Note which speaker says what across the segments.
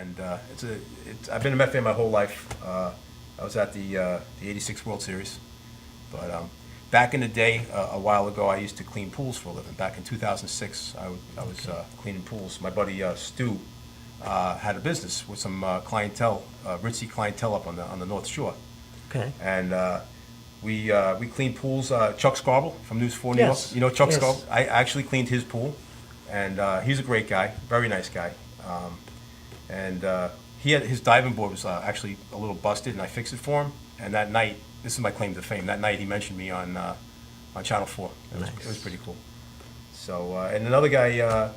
Speaker 1: and I've been a Met fan my whole life. I was at the '86 World Series, but back in the day, a while ago, I used to clean pools for a living. Back in 2006, I was cleaning pools. My buddy Stu had a business with some clientele, ritzy clientele up on the North Shore.
Speaker 2: Okay.
Speaker 1: And we cleaned pools. Chuck Scarble from News 4 New
Speaker 2: Yes.
Speaker 1: York. You know Chuck
Speaker 2: Yes.
Speaker 1: Scarble? I actually cleaned his pool, and he's a great guy, very nice guy. And his diving board was actually a little busted, and I fixed it for him. And that night, this is my claim to fame. That night, he mentioned me on Channel 4. It was pretty cool. So, and another guy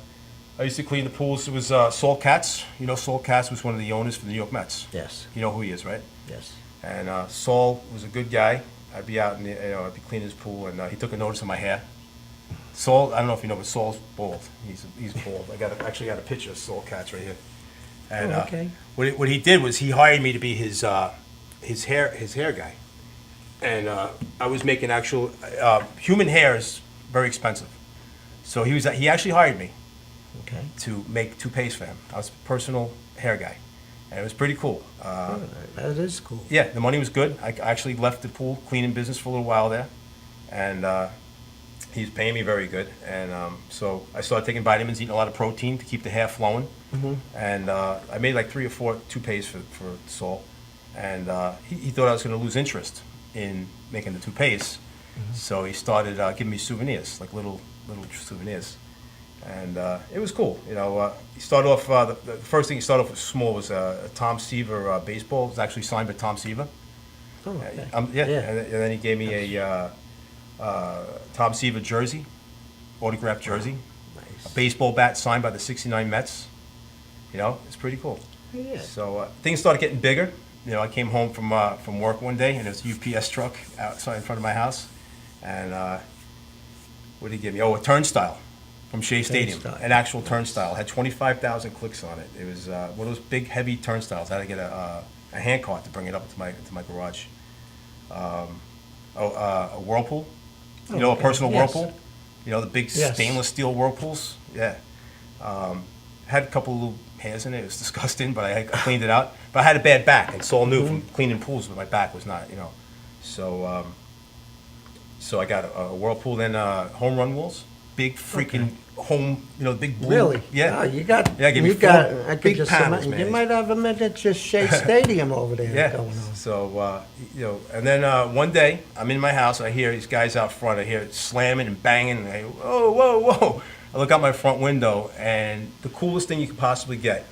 Speaker 1: I used to clean the pools. It was Saul Katz. You know, Saul Katz was one of the owners for the New York Mets.
Speaker 2: Yes.
Speaker 1: You know who he is, right?
Speaker 2: Yes.
Speaker 1: And Saul was a good guy. I'd be out I'd be cleaning his pool, and he took a notice of my hair. Saul, I don't know if you know, but Saul's bald. He's bald. Actually got a picture of Saul Katz right here. And
Speaker 2: okay.
Speaker 1: What he did was he hired me to be his hair guy, and I was making actual human hair is very expensive, so he actually hired me to make toupees for him. I was a personal hair guy, and it was pretty cool.
Speaker 2: That is cool.
Speaker 1: Yeah, the money was good. I actually left the pool cleaning business for a little while there, and he's paying me very good. And so I started taking vitamins, eating a lot of protein to keep the hair flowing. And I made like 3 or 4 toupees for Saul, and he thought I was going to lose interest in making the toupees, so he started giving me souvenirs, like little souvenirs, and it was cool. You know, he started off the first thing he started off with small was a Tom Seaver baseball. It was actually signed by Tom Seaver.
Speaker 2: Oh, okay.
Speaker 1: And then he gave me a Tom Seaver jersey, autographed jersey,
Speaker 2: Nice.
Speaker 1: a baseball bat signed by the '69 Mets. You know, it's pretty cool.
Speaker 2: Yeah.
Speaker 1: So things started getting bigger. You know, I came home from work one day, and there was a UPS truck outside in front of my house. And what did he give me? Oh, a turnstile from Shea Stadium.
Speaker 2: Turnstile.
Speaker 1: An actual turnstile. It had 25,000 clicks on it. It was one of those big, heavy turnstiles. I had to get a hand cart to bring it up to my garage. A whirlpool. You know, a personal whirlpool. You know, the big stainless steel whirlpools. Yeah. Had a couple little hairs in it. It was disgusting, but I cleaned it out. But I had a bad back, and Saul knew from cleaning pools, but my back was not, you know. So, so I got a whirlpool, then home run wheels, big freaking home, you know, big blue.
Speaker 2: Really?
Speaker 1: Yeah.
Speaker 2: Oh, you got.
Speaker 1: Yeah, give me
Speaker 2: you
Speaker 1: 4
Speaker 2: got. I could
Speaker 1: big
Speaker 2: just
Speaker 1: panels,
Speaker 2: imagine.
Speaker 1: man.
Speaker 2: You might have a miniature Shea Stadium over there
Speaker 1: Yeah.
Speaker 2: going on.
Speaker 1: So, you know, and then one day I'm in my house. I hear these guys out front. I hear it slamming and banging. And I go, whoa, whoa, whoa! I look out my front window, and the coolest thing you could possibly get.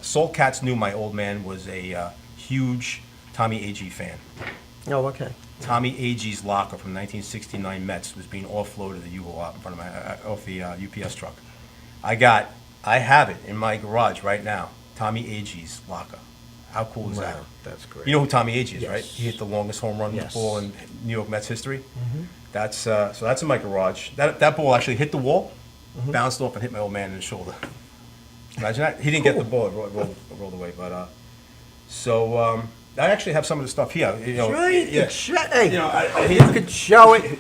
Speaker 1: Saul Katz knew my old man was a huge Tommy Agee fan.
Speaker 2: Oh, okay.
Speaker 1: Tommy Agee's locker from 1969 Mets was being offloaded the U-Haul out in front of my off the UPS truck. I have it in my garage right now. Tommy Agee's locker. How cool is that?
Speaker 2: Wow, that's great.
Speaker 1: You know who Tommy Agee is,
Speaker 2: Yes.
Speaker 1: right? He hit the longest home run
Speaker 2: Yes.
Speaker 1: ball in New York Mets history. That's so that's in my garage. That ball actually hit the wall, bounced off and hit my old man in the shoulder. Imagine that. He didn't get the ball; it rolled away. But so I actually have some of the stuff here. You know,
Speaker 2: Sure, you could hey,
Speaker 1: you know,
Speaker 2: you could show it.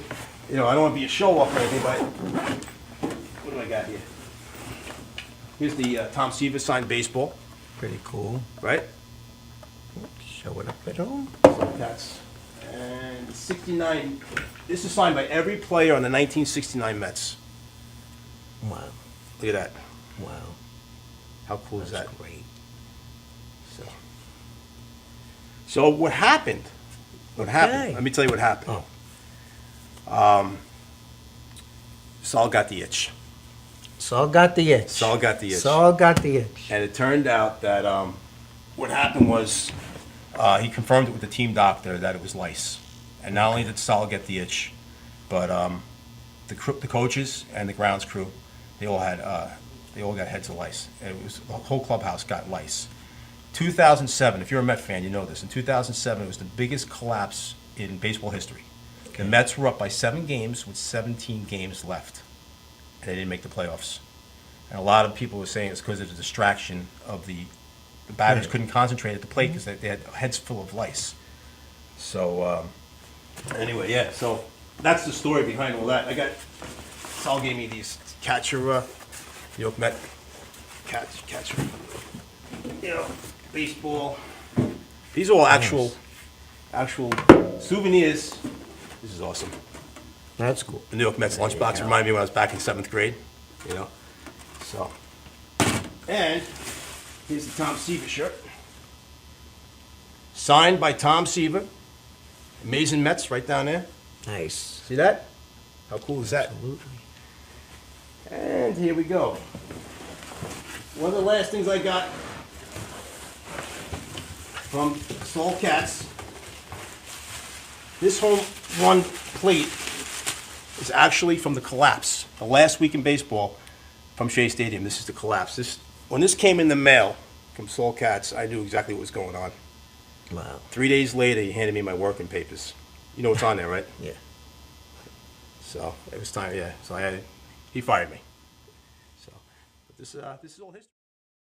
Speaker 1: You know, I don't want to be a show off or anything, but what do I got here? Here's the Tom Seaver signed baseball,
Speaker 2: Pretty cool.
Speaker 1: right?
Speaker 2: Show it up at home.
Speaker 1: That's and 69. This is signed by every player on the 1969 Mets.
Speaker 2: Wow.
Speaker 1: Look at that.
Speaker 2: Wow.
Speaker 1: How cool is
Speaker 2: That's
Speaker 1: that?
Speaker 2: great.
Speaker 1: So what happened? What happened?
Speaker 2: Okay.
Speaker 1: Let me tell you what happened.
Speaker 2: Oh.
Speaker 1: Saul got the itch.
Speaker 2: Saul got the itch.
Speaker 1: Saul got the itch.
Speaker 2: Saul got the itch.
Speaker 1: And it turned out that what happened was he confirmed it with the team doctor that it was lice. And not only did Saul get the itch, but the coaches and the grounds crew, they all got heads of lice. It was the whole clubhouse got lice. 2007, if you're a Met fan, you know this. In 2007, it was the biggest collapse in baseball history. The Mets were up by 7 games with 17 games left, and they didn't make the playoffs. And a lot of people were saying it's because of the distraction of the batters couldn't concentrate at the plate because they had heads full of lice. So anyway, yeah. So that's the story behind all that. Saul gave me these catcher, New York Met catcher. you know, baseball. These are all actual souvenirs. This is awesome.
Speaker 2: That's cool.
Speaker 1: The New York Mets lunchbox reminded me when I was back in 7th grade, you know. So, and here's the Tom Seaver shirt. Signed by Tom Seaver. Amazing Mets right down there.
Speaker 2: Nice.
Speaker 1: See that? How cool is that?
Speaker 2: Absolutely.
Speaker 1: And here we go. One of the last things I got from Saul Katz. This home run plate is actually from the collapse. The last week in baseball from Shea Stadium. This is the collapse. When this came in the mail from Saul Katz, I knew exactly what was going on.
Speaker 2: Wow.
Speaker 1: 3 days later, he handed me my working papers. You know what's on there, right?
Speaker 2: Yeah.
Speaker 1: So it was time, yeah. So he fired me. So, but this is all history.